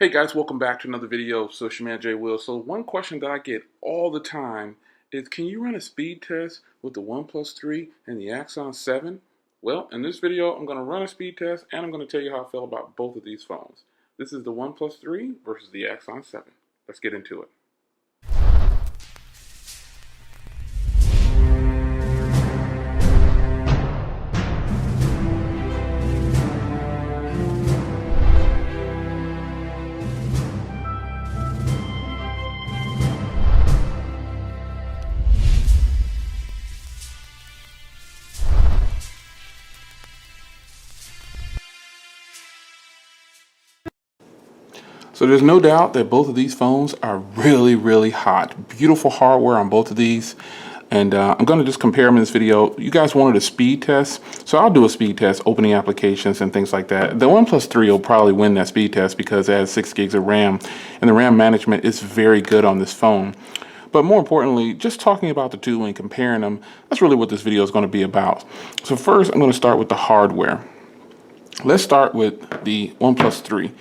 Hey guys, welcome back to another video of Social Man J Will. So one question that I get all the time is, can you run a speed test with the OnePlus 3 and the Axon 7? Well, in this video, I'm going to run a speed test and I'm going to tell you how I feel about both of these phones. This is the OnePlus 3 versus the Axon 7. Let's get into it. So there's no doubt that both of these phones are really hot. Beautiful hardware on both of these. And I'm going to just compare them in this video. You guys wanted a speed test, so I'll do a speed test, opening applications and things like that. The OnePlus 3 will probably win that speed test because it has 6 gigs of RAM, and the RAM management is very good on this phone. But more importantly, just talking about the two and comparing them, that's really what this video is going to be about. So first, I'm going to start with the hardware. Let's start with the OnePlus 3.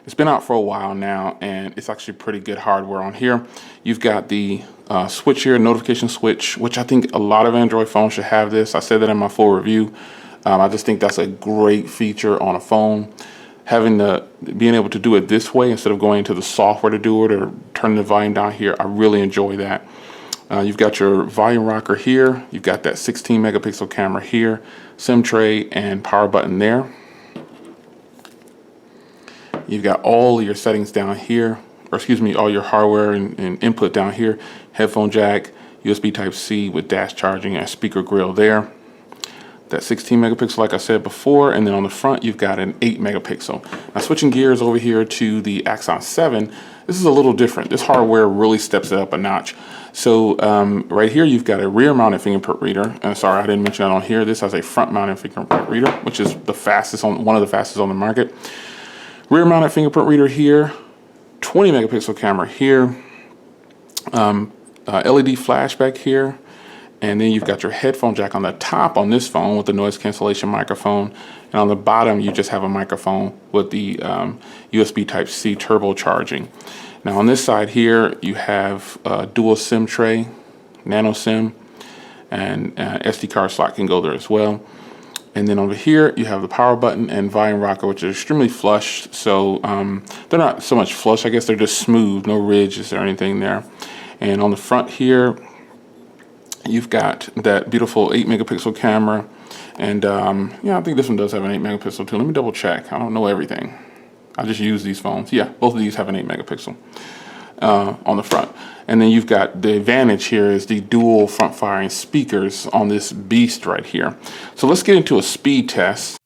It's been out for a while now, and it's actually pretty good hardware on here. You've got the switch here, notification switch, which I think a lot of Android phones should have this. I said that in my full review. I just think that's a great feature on a phone. Being able to do it this way instead of going into the software to do it or turning the volume down here, I really enjoy that. You've got your volume rocker here. You've got that 16 megapixel camera here, SIM tray and power button there. You've got all your settings down here, or excuse me, all your hardware and input down here. Headphone jack, USB Type-C with dash charging and speaker grill there. That 16 megapixel, like I said before, and then on the front you've got an 8 megapixel. Now switching gears over here to the Axon 7, this is a little different. This hardware really steps it up a notch. So right here you've got a rear-mounted fingerprint reader. And sorry, I didn't mention that on here. This has a front-mounted fingerprint reader, which is the fastest one of the fastest on the market. Rear-mounted fingerprint reader here, 20 megapixel camera here, LED flash back here, and then you've got your headphone jack on the top on this phone with the noise cancellation microphone, and on the bottom you just have a microphone with the USB Type-C turbocharging. Now on this side here you have a dual SIM tray, nano SIM, and SD card slot can go there as well. And then over here, you have the power button and volume rocker, which are extremely flush. So they're not so much flush, I guess they're just smooth, no ridges or anything there. And on the front here, you've got that beautiful 8 megapixel camera. And yeah, I think this one does have an 8 megapixel too. Let me double check. I don't know everything. I just use these phones. Yeah, both of these have an 8 megapixel on the front. And then you've got the advantage here is the dual front firing speakers on this beast right here. So let's get into a speed test.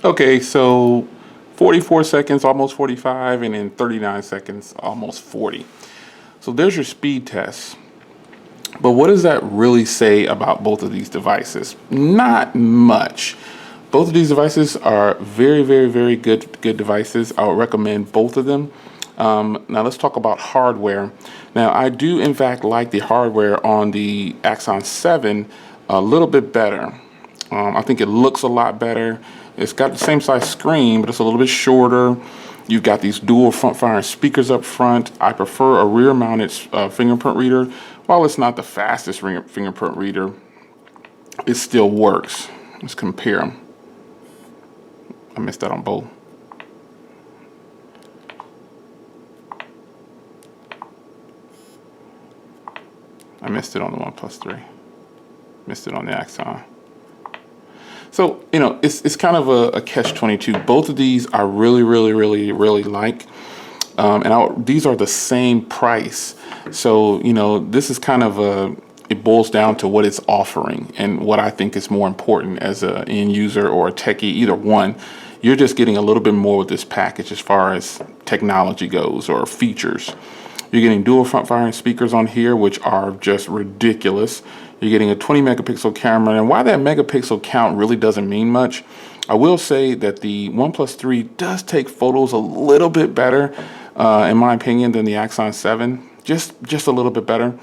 Okay, so 44 seconds, almost 45, and then 39 seconds, almost 40. So there's your speed test. But what does that really say about both of these devices? Not much. Both of these devices are very good devices. I would recommend both of them. Now let's talk about hardware. Now I do in fact like the hardware on the Axon 7 a little bit better. I think it looks a lot better. It's got the same size screen, but it's a little bit shorter. You've got these dual front firing speakers up front. I prefer a rear mounted fingerprint reader. While it's not the fastest fingerprint reader, it still works. Let's compare them. I missed that on both. I missed it on the OnePlus 3. Missed it on the Axon. So, you know, it's kind of a catch-22. Both of these I really like. These are the same price. So, you know, this is kind of it boils down to what it's offering and what I think is more important as an end user or a techie, either one. You're just getting a little bit more with this package as far as technology goes or features. You're getting dual front firing speakers on here, which are just ridiculous. You're getting a 20 megapixel camera, and while that megapixel count really doesn't mean much, I will say that the OnePlus 3 does take photos a little bit better, in my opinion, than the Axon 7. Just a little bit better.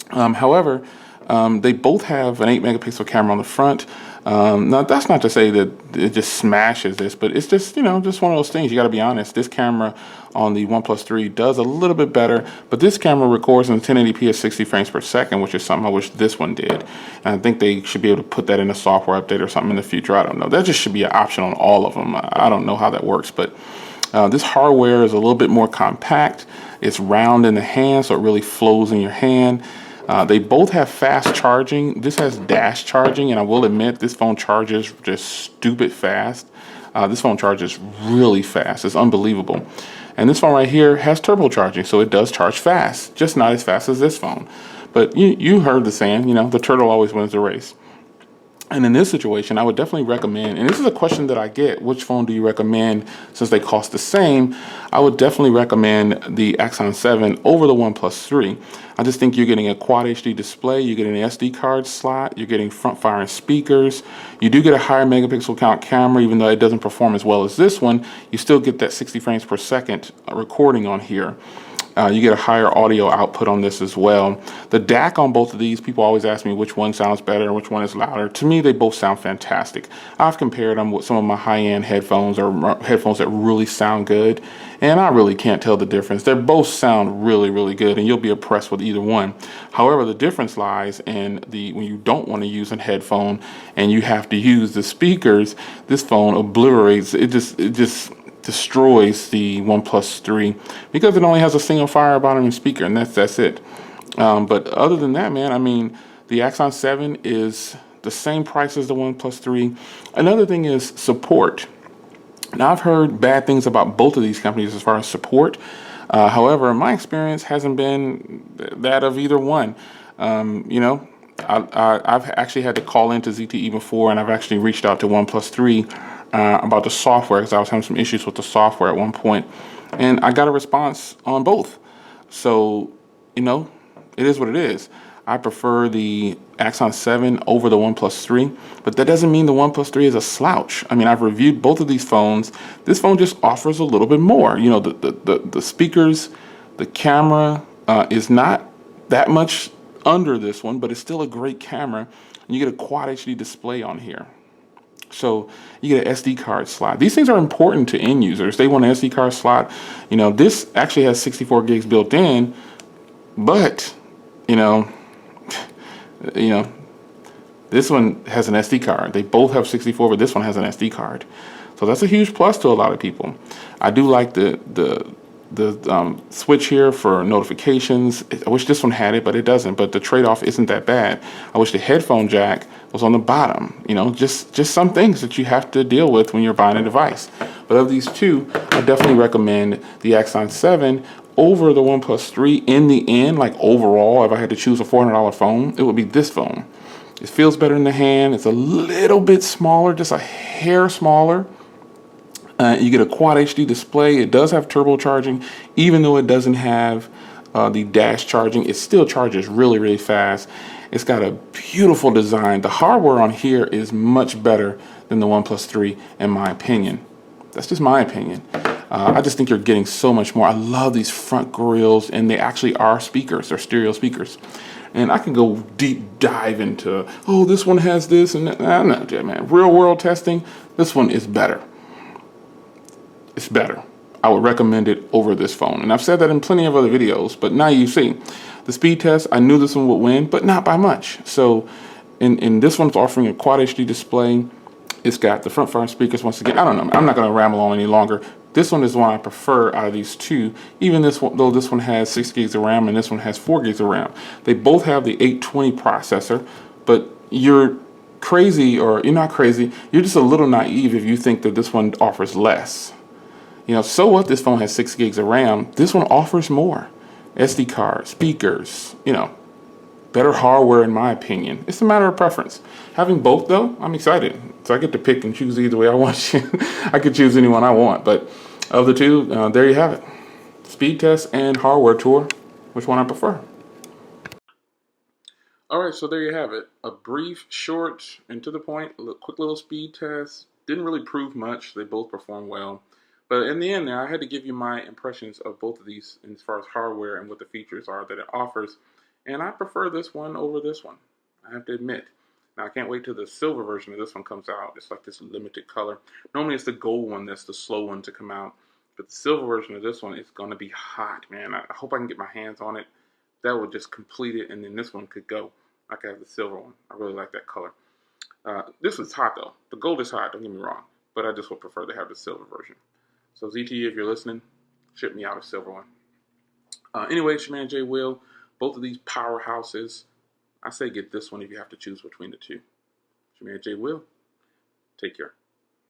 However, they both have an 8 megapixel camera on the front. Now that's not to say that it just smashes this, but it's just, you know, just one of those things. You got to be honest. This camera on the OnePlus 3 does a little bit better, but this camera records in 1080p at 60 frames per second, which is something I wish this one did. And I think they should be able to put that in a software update or something in the future. I don't know. That just should be an option on all of them. I don't know how that works, but this hardware is a little bit more compact. It's round in the hand, so it really flows in your hand. They both have fast charging. This has dash charging, and I will admit this phone charges just stupid fast. This phone charges really fast. It's unbelievable. And this phone right here has turbo charging, so it does charge fast, just not as fast as this phone. But you heard the saying, you know, the turtle always wins the race. And in this situation, I would definitely recommend, and this is a question that I get, which phone do you recommend since they cost the same? I would definitely recommend the Axon 7 over the OnePlus 3. I just think you're getting a Quad HD display, you're getting an SD card slot, you're getting front firing speakers, you do get a higher megapixel count camera, even though it doesn't perform as well as this one, you still get that 60 frames per second recording on here. You get a higher audio output on this as well. The DAC on both of these, people always ask me which one sounds better and which one is louder. To me, they both sound fantastic. I've compared them with some of my high-end headphones or headphones that really sound good, and I really can't tell the difference. They both sound really good, and you'll be impressed with either one. However, the difference lies in when you don't want to use a headphone and you have to use the speakers, this phone obliterates, it just destroys the OnePlus 3 because it only has a single fire bottom and speaker, and that's it. But other than that, man, I mean, the Axon 7 is the same price as the OnePlus 3. Another thing is support. Now, I've heard bad things about both of these companies as far as support. However, my experience hasn't been that of either one. You know, I've actually had to call into ZTE before, and I've actually reached out to OnePlus 3 about the software because I was having some issues with the software at one point, and I got a response on both. So, you know, it is what it is. I prefer the Axon 7 over the OnePlus 3, but that doesn't mean the OnePlus 3 is a slouch. I mean, I've reviewed both of these phones. This phone just offers a little bit more. You know, the speakers, the camera is not that much under this one, but it's still a great camera. And you get a Quad HD display on here. So you get an SD card slot. These things are important to end users. They want an SD card slot. You know, this actually has 64 gigs built in, but you know, this one has an SD card. They both have 64, but this one has an SD card. So that's a huge plus to a lot of people. I do like the switch here for notifications. I wish this one had it, but it doesn't. But the trade-off isn't that bad. I wish the headphone jack was on the bottom. You know, just some things that you have to deal with when you're buying a device. But of these two, I definitely recommend the Axon 7 over the OnePlus 3. In the end, like overall, if I had to choose a $400 phone, it would be this phone. It feels better in the hand. It's a little bit smaller, just a hair smaller. You get a Quad HD display. It does have turbo charging, even though it doesn't have the dash charging. It still charges really fast. It's got a beautiful design. The hardware on here is much better than the OnePlus 3, in my opinion. That's just my opinion. I just think you're getting so much more. I love these front grills, and they actually are speakers. They're stereo speakers. And I can go deep dive into, oh, this one has this and that. No, man. Real world testing, this one is better. It's better. I would recommend it over this phone. And I've said that in plenty of other videos, but now you see. The speed test, I knew this one would win, but not by much. So in this one's offering a Quad HD display. It's got the front firing speakers once again. I don't know. I'm not going to ramble on any longer. This one is the one I prefer out of these two. Even this one, though this one has 6 gigs of RAM and this one has 4 gigs of RAM. They both have the 820 processor, But you're crazy, or you're not crazy, you're just a little naive if you think that this one offers less. You know, so what, this phone has 6 gigs of RAM, this one offers more. SD card, speakers, you know, better hardware in my opinion. It's a matter of preference. Having both though, I'm excited. So I get to pick and choose either way I want to. I could choose anyone I want, but of the two, there you have it. Speed test and hardware tour, which one I prefer. All right, so there you have it. A brief, short, and to the point, quick little speed test. Didn't really prove much. They both performed well. But in the end, I had to give you my impressions of both of these as far as hardware and what the features are that it offers. And I prefer this one over this one, I have to admit. Now, I can't wait till the silver version of this one comes out. It's like this limited color. Normally, it's the gold one that's the slow one to come out. But the silver version of this one is going to be hot, man. I hope I can get my hands on it. That would just complete it, and then this one could go. I could have the silver one. I really like that color. This is hot, though. The gold is hot, don't get me wrong. But I just would prefer to have the silver version. So ZTE, if you're listening, ship me out a silver one. Anyway, it's your man Jay Will. Both of these powerhouses. I say get this one if you have to choose between the two. It's your man Jay Will. Take care.